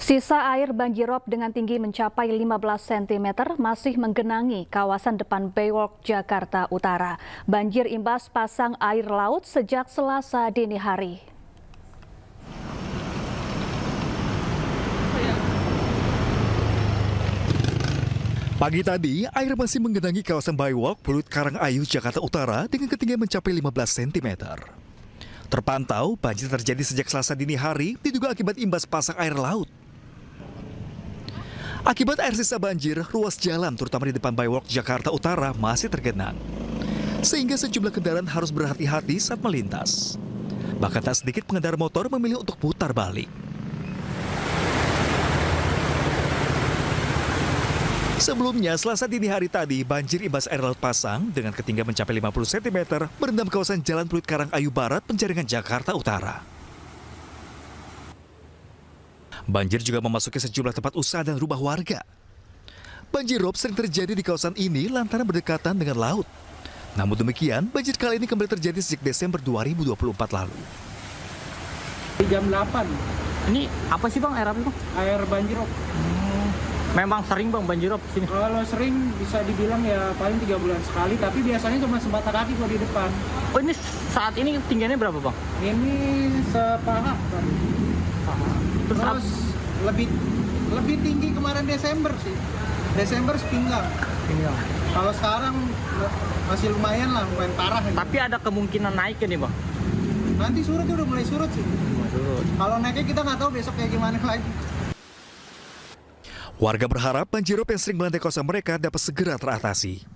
Sisa air banjirop dengan tinggi mencapai 15 cm masih menggenangi kawasan depan Baywalk Jakarta Utara. Banjir imbas pasang air laut sejak Selasa dini hari. Pagi tadi, air masih menggenangi kawasan Baywalk, Pulut Karangayu, Jakarta Utara dengan ketinggian mencapai 15 cm. Terpantau, banjir terjadi sejak Selasa dini hari, diduga akibat imbas pasang air laut. Akibat air sisa banjir, ruas jalan terutama di depan Baywalk Jakarta Utara masih tergenang. Sehingga sejumlah kendaraan harus berhati-hati saat melintas. Bahkan tak sedikit pengendara motor memilih untuk putar balik. Sebelumnya, Selasa dini hari tadi, banjir imbas air laut pasang dengan ketinggian mencapai 50 cm merendam kawasan Jalan Pulut Karangayu Barat, Penjaringan, Jakarta Utara. Banjir juga memasuki sejumlah tempat usaha dan rumah warga. Banjir rob sering terjadi di kawasan ini lantaran berdekatan dengan laut. Namun demikian, banjir kali ini kembali terjadi sejak Desember 2024 lalu. Di jam 8. Ini apa sih Bang, air apa itu? Air banjir rob. Memang sering Bang banjir rob sini? Kalau sering bisa dibilang ya paling 3 bulan sekali, tapi biasanya cuma sebatang kaki kalau di depan. Oh, ini saat ini tinggiannya berapa Bang? Ini sepaha. Terus lebih tinggi kemarin Desember sih. Desember sepinggang. Kalau sekarang masih lumayan lah, lumayan parah. Tapi ada kemungkinan naik nih Bang? Nanti surut udah mulai surut sih. Kalau naiknya kita nggak tahu besok kayak gimana lagi. Warga berharap banjirop yang sering melanda kawasan mereka dapat segera teratasi.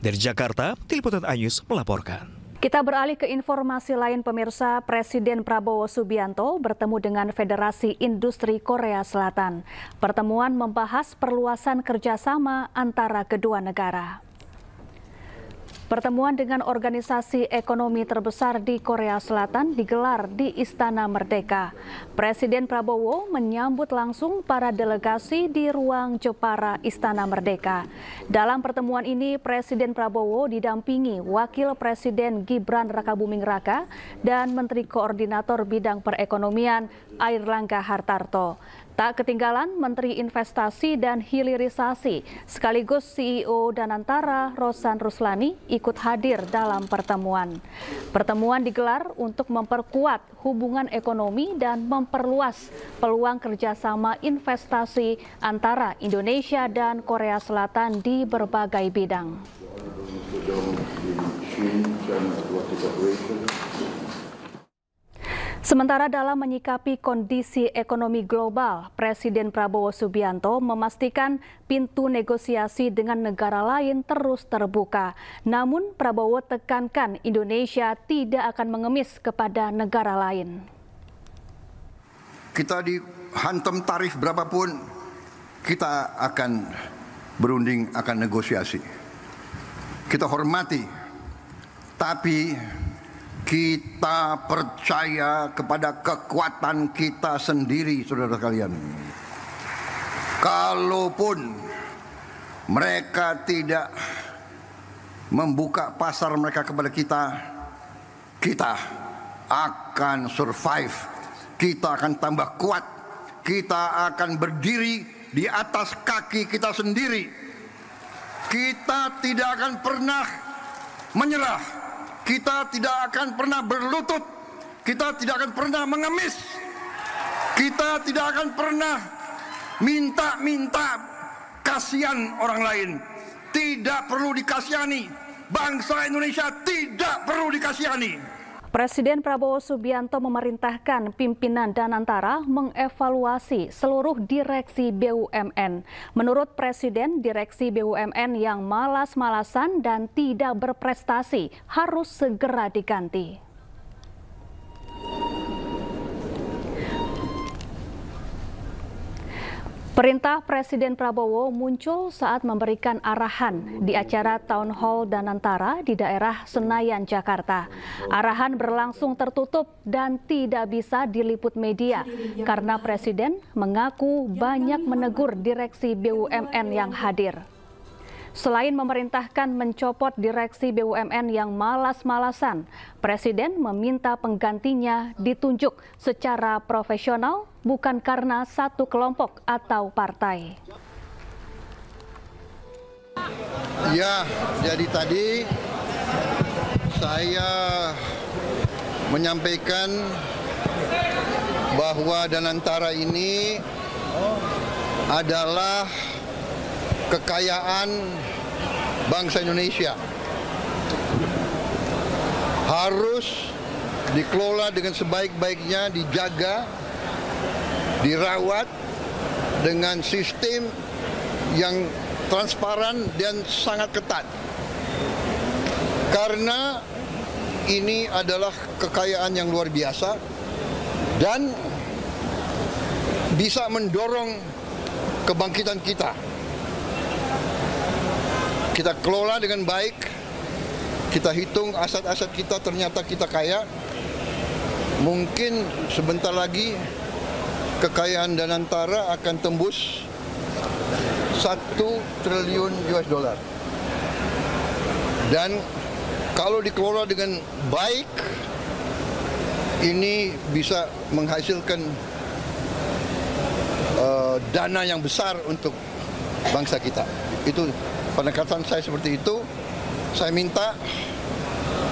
Dari Jakarta, Tim Liputan iNews melaporkan. Kita beralih ke informasi lain pemirsa. Presiden Prabowo Subianto bertemu dengan Federasi Industri Korea Selatan. Pertemuan membahas perluasan kerjasama antara kedua negara. Pertemuan dengan organisasi ekonomi terbesar di Korea Selatan digelar di Istana Merdeka. Presiden Prabowo menyambut langsung para delegasi di ruang Jepara Istana Merdeka. Dalam pertemuan ini, Presiden Prabowo didampingi Wakil Presiden Gibran Rakabuming Raka dan Menteri Koordinator Bidang Perekonomian Airlangga Hartarto. Tak ketinggalan Menteri Investasi dan Hilirisasi sekaligus CEO Danantara Rosan Ruslani ikut hadir dalam pertemuan. Pertemuan digelar untuk memperkuat hubungan ekonomi dan memperluas peluang kerjasama investasi antara Indonesia dan Korea Selatan di berbagai bidang. Sementara dalam menyikapi kondisi ekonomi global, Presiden Prabowo Subianto memastikan pintu negosiasi dengan negara lain terus terbuka. Namun Prabowo tekankan Indonesia tidak akan mengemis kepada negara lain. Kita dihantam tarif berapapun, kita akan berunding, akan negosiasi. Kita hormati, tapi kita percaya kepada kekuatan kita sendiri, saudara sekalian. Kalaupun mereka tidak membuka pasar mereka kepada kita, kita akan survive. Kita akan tambah kuat. Kita akan berdiri di atas kaki kita sendiri. Kita tidak akan pernah menyerah. Kita tidak akan pernah berlutut. Kita tidak akan pernah mengemis. Kita tidak akan pernah minta kasihan orang lain. Tidak perlu dikasihani. Bangsa Indonesia tidak perlu dikasihani. Presiden Prabowo Subianto memerintahkan pimpinan Danantara mengevaluasi seluruh direksi BUMN. Menurut Presiden, direksi BUMN yang malas-malasan dan tidak berprestasi harus segera diganti. Perintah Presiden Prabowo muncul saat memberikan arahan di acara Town Hall Danantara di daerah Senayan, Jakarta. Arahan berlangsung tertutup dan tidak bisa diliput media karena Presiden mengaku banyak menegur direksi BUMN yang hadir. Selain memerintahkan mencopot direksi BUMN yang malas-malasan, Presiden meminta penggantinya ditunjuk secara profesional, bukan karena satu kelompok atau partai. Ya, jadi tadi saya menyampaikan bahwa Danantara ini adalah kekayaan bangsa Indonesia. Harus dikelola dengan sebaik-baiknya, dijaga, dirawat dengan sistem yang transparan dan sangat ketat. Karena ini adalah kekayaan yang luar biasa dan bisa mendorong kebangkitan kita. Kita kelola dengan baik, kita hitung aset-aset kita, ternyata kita kaya. Mungkin sebentar lagi kekayaan Danantara akan tembus 1 triliun US$. Dan kalau dikelola dengan baik, ini bisa menghasilkan dana yang besar untuk bangsa kita. Itu pendekatan saya seperti itu. Saya minta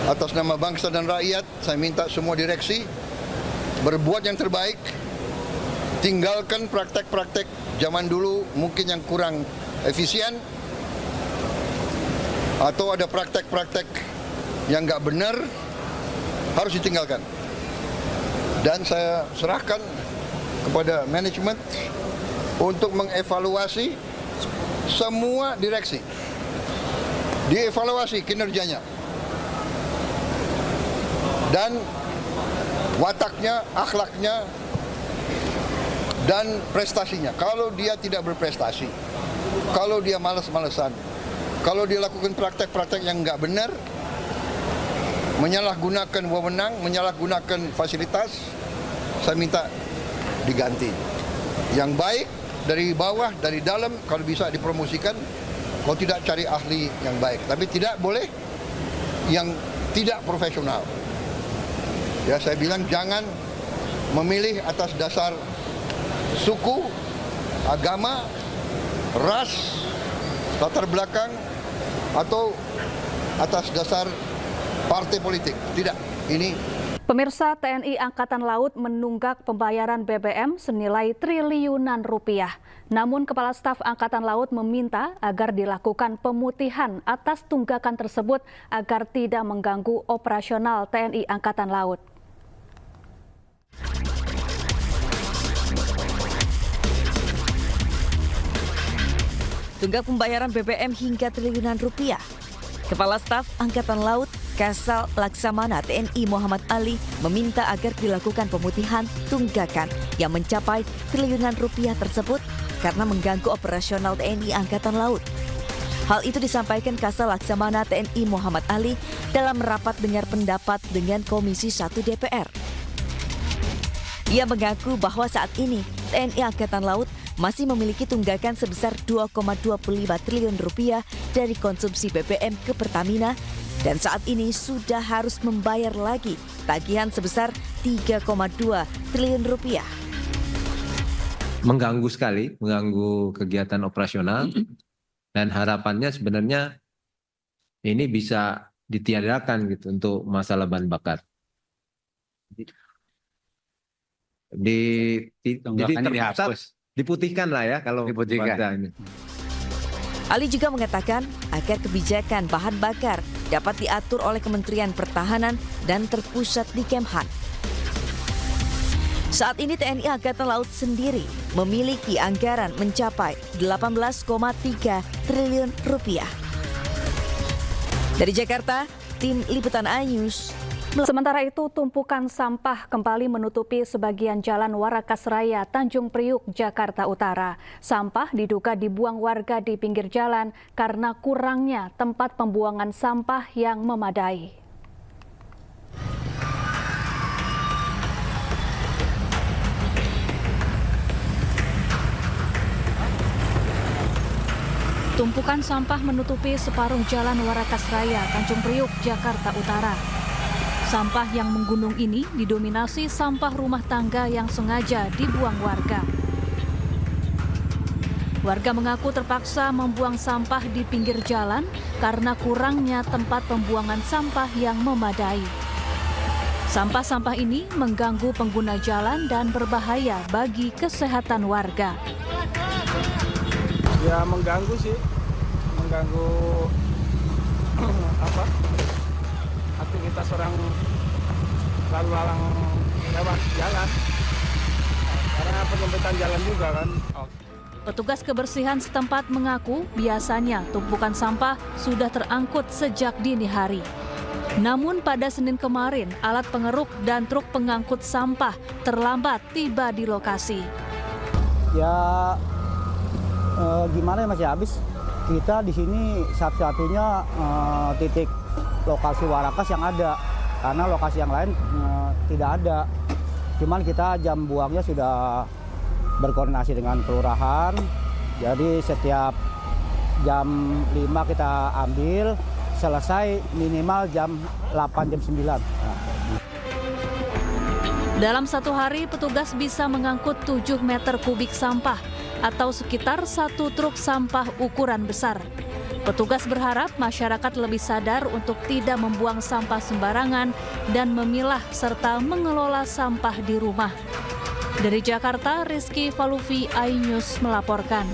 atas nama bangsa dan rakyat, saya minta semua direksi berbuat yang terbaik. Tinggalkan praktek-praktek zaman dulu mungkin yang kurang efisien, atau ada praktek-praktek yang nggak benar, harus ditinggalkan. Dan saya serahkan kepada manajemen untuk mengevaluasi semua direksi, dievaluasi kinerjanya dan wataknya, akhlaknya, dan prestasinya. Kalau dia tidak berprestasi, kalau dia malas-malesan, kalau dia lakukan praktek-praktek yang nggak benar, menyalahgunakan wewenang, menyalahgunakan fasilitas, saya minta diganti. Yang baik dari bawah, dari dalam, kalau bisa dipromosikan. Kalau tidak, cari ahli yang baik. Tapi tidak boleh yang tidak profesional. Ya, saya bilang jangan memilih atas dasar suku, agama, ras, latar belakang, atau atas dasar partai politik. Tidak, ini. Pemirsa, TNI Angkatan Laut menunggak pembayaran BBM senilai triliunan rupiah. Namun Kepala Staf Angkatan Laut meminta agar dilakukan pemutihan atas tunggakan tersebut agar tidak mengganggu operasional TNI Angkatan Laut. Tunggak pembayaran BBM hingga triliunan rupiah. Kepala Staf Angkatan Laut Kasal Laksamana TNI Muhammad Ali meminta agar dilakukan pemutihan tunggakan yang mencapai triliunan rupiah tersebut karena mengganggu operasional TNI Angkatan Laut. Hal itu disampaikan Kasal Laksamana TNI Muhammad Ali dalam rapat dengar pendapat dengan Komisi 1 DPR. Ia mengaku bahwa saat ini TNI Angkatan Laut masih memiliki tunggakan sebesar 2,25 triliun rupiah dari konsumsi BBM ke Pertamina dan saat ini sudah harus membayar lagi tagihan sebesar 3,2 triliun rupiah. Mengganggu sekali, mengganggu kegiatan operasional dan harapannya sebenarnya ini bisa ditiadakan gitu untuk masalah bahan bakar. Jadi terpusat, diputihkan lah ya kalau diputihkan. Ini. Ali juga mengatakan agar kebijakan bahan bakar dapat diatur oleh Kementerian Pertahanan dan terpusat di Kemhan. Saat ini TNI Angkatan Laut sendiri memiliki anggaran mencapai 18,3 triliun rupiah. Dari Jakarta, tim Liputan iNews. Sementara itu, tumpukan sampah kembali menutupi sebagian jalan Warakas Raya, Tanjung Priuk, Jakarta Utara. Sampah diduga dibuang warga di pinggir jalan karena kurangnya tempat pembuangan sampah yang memadai. Tumpukan sampah menutupi separuh jalan Warakas Raya, Tanjung Priuk, Jakarta Utara. Sampah yang menggunung ini didominasi sampah rumah tangga yang sengaja dibuang warga. Warga mengaku terpaksa membuang sampah di pinggir jalan karena kurangnya tempat pembuangan sampah yang memadai. Sampah-sampah ini mengganggu pengguna jalan dan berbahaya bagi kesehatan warga. Ya mengganggu sih, mengganggu aktivitas orang lalu lalang lewat jalan, karena penyempitan jalan juga kan. Petugas kebersihan setempat mengaku biasanya tumpukan sampah sudah terangkut sejak dini hari. Namun pada Senin kemarin, alat pengeruk dan truk pengangkut sampah terlambat tiba di lokasi. Ya gimana ya, masih habis. Kita di sini satu-satunya titik lokasi Warakas yang ada, karena lokasi yang lain tidak ada. Cuman kita jam buangnya sudah berkoordinasi dengan kelurahan, jadi setiap jam 5 kita ambil, selesai minimal jam 8, jam 9. Dalam satu hari, petugas bisa mengangkut 7 meter kubik sampah atau sekitar 1 truk sampah ukuran besar. Petugas berharap masyarakat lebih sadar untuk tidak membuang sampah sembarangan dan memilah serta mengelola sampah di rumah. Dari Jakarta, Rizky Falufi, iNews melaporkan.